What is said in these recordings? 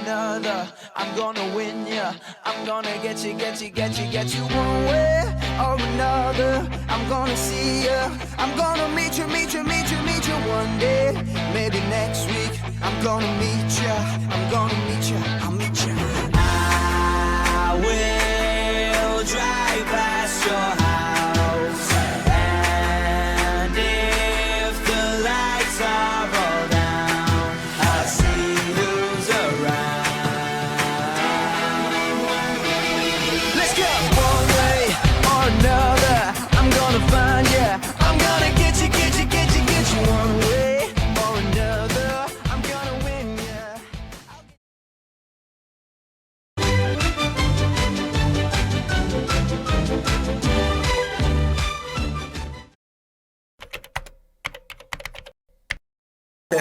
another. I'm gonna win ya. I'm gonna get you one way or another. I'm gonna see ya. I'm gonna meet you one day. Maybe next week. I'm gonna meet ya. I'll meet ya. I will drive past your house, and if the lights are all down, I'll see who's around. Let's go! One way or another, I'm gonna find ya. I'm gonna get you one way or another. I'm gonna win ya.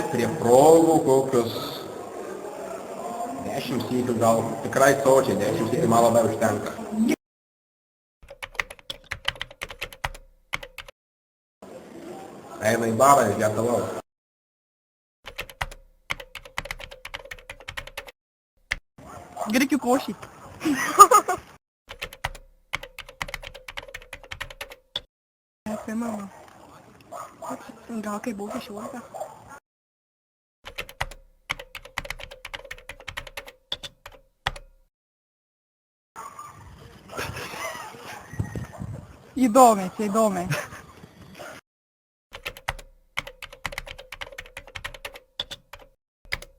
Prie progų kokius 10 sykių, gal tikrai sočiai 10 sykių man labai užtenka. Eina į barą ir gerti alaus. Grikių košį. Apie mama. Gal kai buvo 16. Įdomiai, čia įdomiai.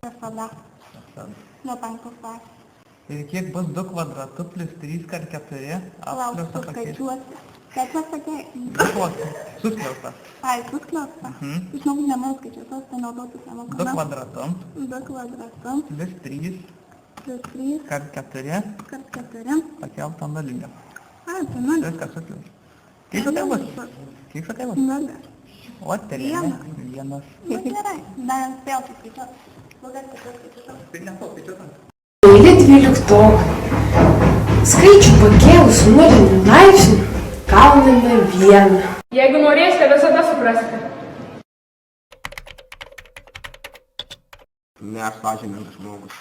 Visada. Nuo 5 klasės. Ir kiek bus 2 kvadratu plus 3 × 4 apskliausta pakeisti? Skaičiuosi. Kaip pasakė? Suskliausta. Ai, suskliausta. Žinau, nemanskaičiuotas, tai naudotis nemokamai. 2 kvadratu. 2 kvadratu. Plus 3 Plus 3 × 4 × 4. pakelta nulinė. Ai, tai nulis. Viskas suskliausta. Kiek sakai bus? Kiek sakai bus? Nulis. O, terėlė. Vienas. Nu gerai, dar spėjau suskaičiuoti. Blogai skaičiuoti. Tai nesu skaičiuotas. Eilė 12. Skaičių pakėlus nulinių laipsnių gauname 1. Jeigu norėsite, visada suprasite. Ne aš sąžiningas žmogus.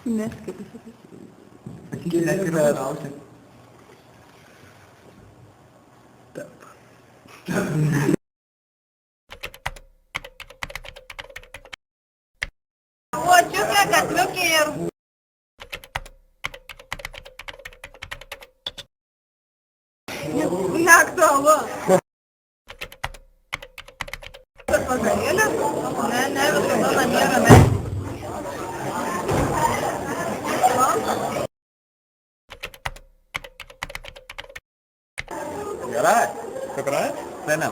Neskaitai. Sakykime, net ir geriausia. O, čiuklė, katliukė ir... Neaktualu. Vakarėlis? Ne, visada namie ramiai. Gerai. Tikrai? Tai ne.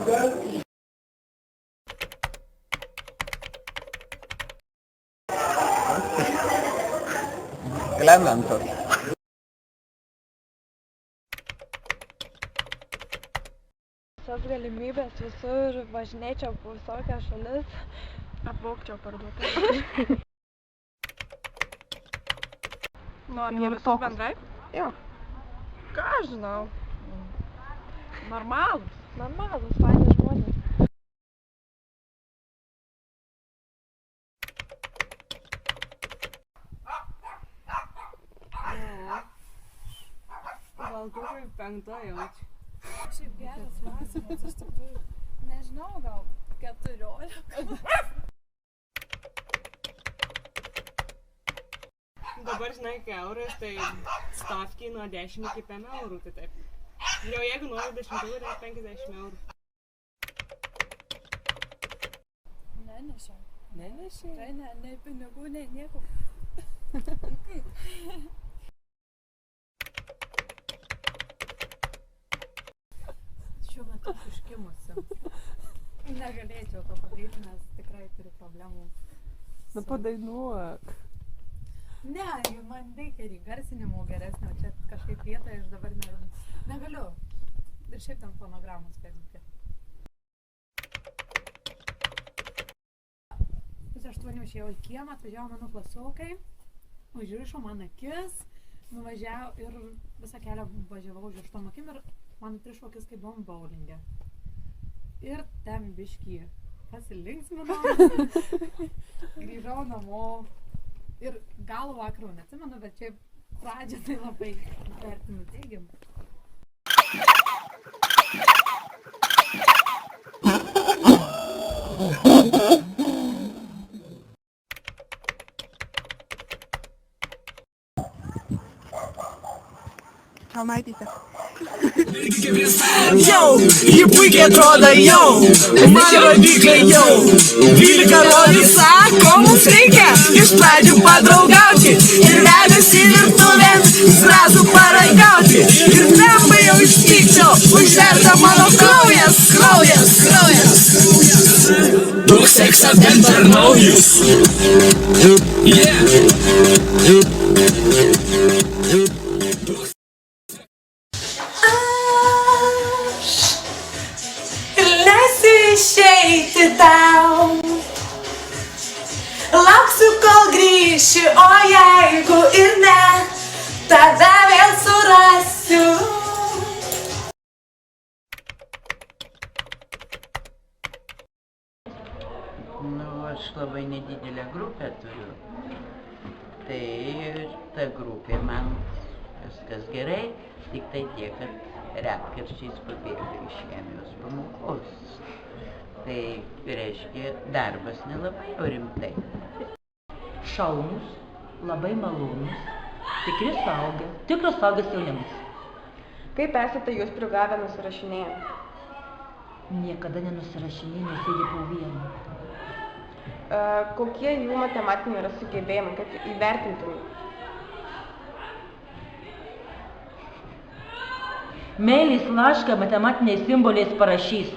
Elementas. Visas galimybės visur važinėčiau po visokias šalis. Apvogčiau parduotuvę. Nu, apie visus bendrai? Jo. Ką aš žinau? Normalus. Normalus, faini žmonės. Gal kokioj 5 jaučiu. Šiaip geras klausimas, iš tikrųjų. Nežinau, gal 14. Dabar, žinai, kai euras, tai stavkiai nuo 10 iki 5 eurų, tai taip. Jau jeigu nori 10 eurų, tai 50 eurų. Nenešiau. Nenešiai? Tai ne, nei pinigų, nei nieko. Šiuo metu užkimusi. Negalėčiau to padaryti, nes tikrai turiu problemų. Nu padainuok. Ne, man reikia ir įgarsinimo geresnio, čia kažkaip vietoje aš dabar negaliu. Ir šiaip ten fonogramos Facebook'e. 7:30 išėjau į kiemą, atvažiavo mano klasiokai, užrišo man akis, nuvažiavo ir visą kelią važiavau užrištom akim ir man atrišo akis, kai buvom bowlinge. Ir ten biškį pasilinksminau. namo. Ir gal vakarų neatsimenu, bet čia pradžią tai labai vertinu teigiamai. Ką matėte? Jau, ji puikiai atrodo jau, man rodikliai jau, 12 rodžių sako, mums reikia iš pradžių padraugauti ir vedasi virtuvėn zrazų paragauti ir tempai jau iš pykčio užverda mano kraujas. Daug seksą bent per naujus. Išeiti tau, lauksiu kol grįši, o jeigu ir ne, tada vėl surasiu. Aš labai nedidelę grupę turiu, tai ta grupė man viskas gerai, tik tai tiek, kad retkarčiais pabėga iš chemijos pamokos. Tai reiškia, darbas nelabai jau rimtai. Šaunus, labai malonus, tikras suaugęs jaunimas. Kaip esate jūs prigavę nusirašinėję? Niekada nenusirašinėję, nesėdė po vieną. Kokie jų matematiniai yra sugebėjimai, kad įvertintumai? Meilės laišką matematiniais simboliais parašys.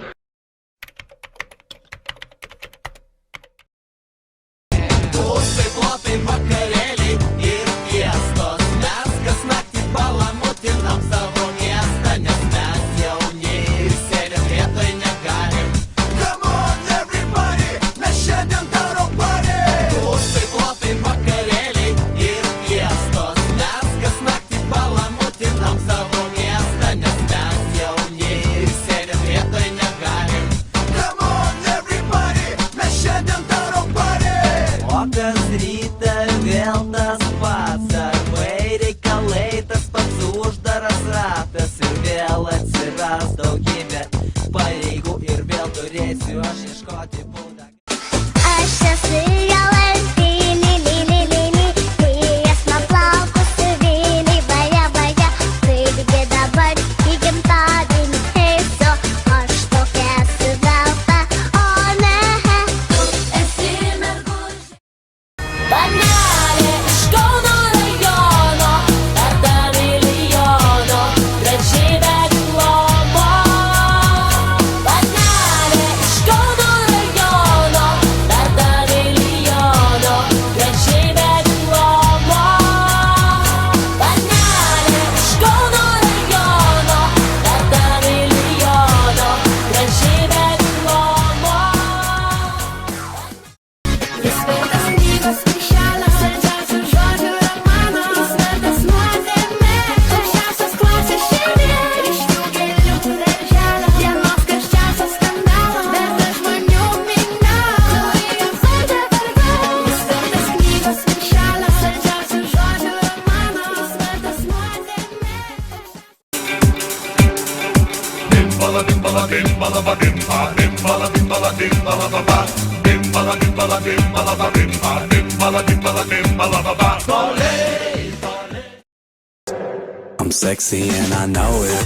I'm sexy and I know it.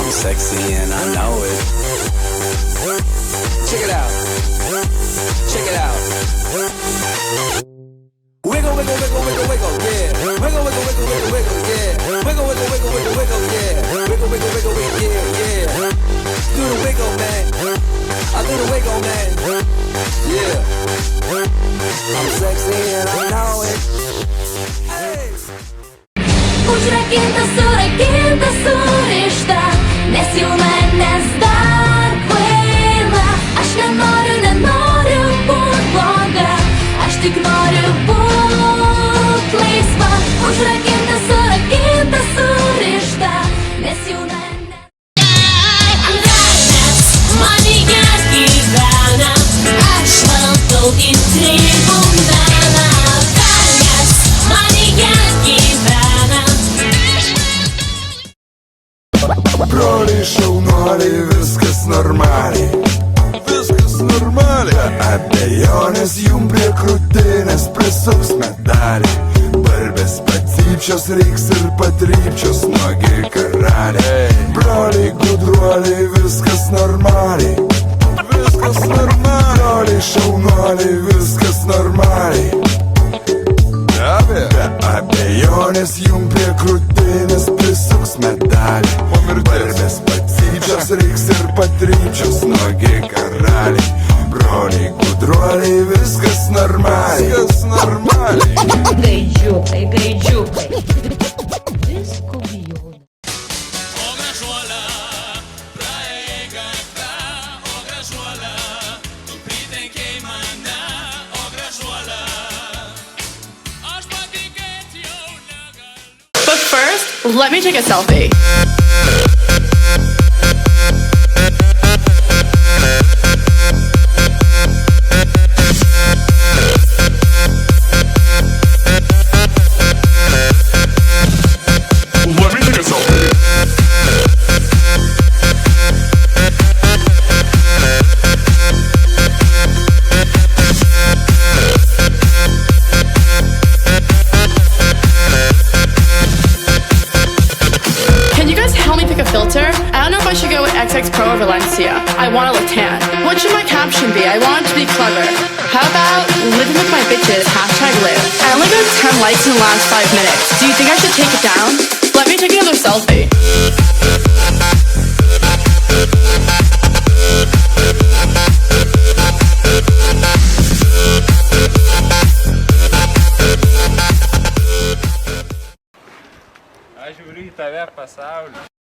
I'm sexy and I know it. Check it out. Check it out. Wiggle, wiggle, wiggle, wiggle, wiggle, yeah. Wiggle, wiggle, wiggle, wiggle, wiggle, yeah. Wiggle, wiggle, wiggle, wiggle, wiggle, yeah. Wiggle, wiggle, wiggle, wiggle, yeah, yeah. Do the wiggle, man. I do the wiggle, man. Yeah. I'm sexy and I know it. Hey. Užrakintas surišta, nes jau manęs dar kvaila. Aš nenoriu būt bloga, normaliai. Viskas normaliai. Abejonės jum prie krūtinės prisuks medaliai. Barbės patyčios reiks ir patryčios nuogi karaliai. Broliai, gudruoliai, viskas normaliai. Viskas normaliai. Broliai, šaunuoliai, viskas normaliai. Be abejonės jum prie krūtinės prisuks medaliai. Barbės patyčios reiks ir patryčios nuogi karaliai. Broliai, gudruoliai, viskas normaliai. Viskas normaliai. Gaidžiukai, gaidžiukai. Visko bijau. But first, let me take a selfie. Filter? I don't know if I should go with XX Pro or Valencia. I want to look tan. What should my caption be? I want it to be clever. How about living with my bitches, #live. I only got 10 likes in the last 5 minutes. Do you think I should take it down? Let me take another selfie. Aš žiūriu į tave pasaulį.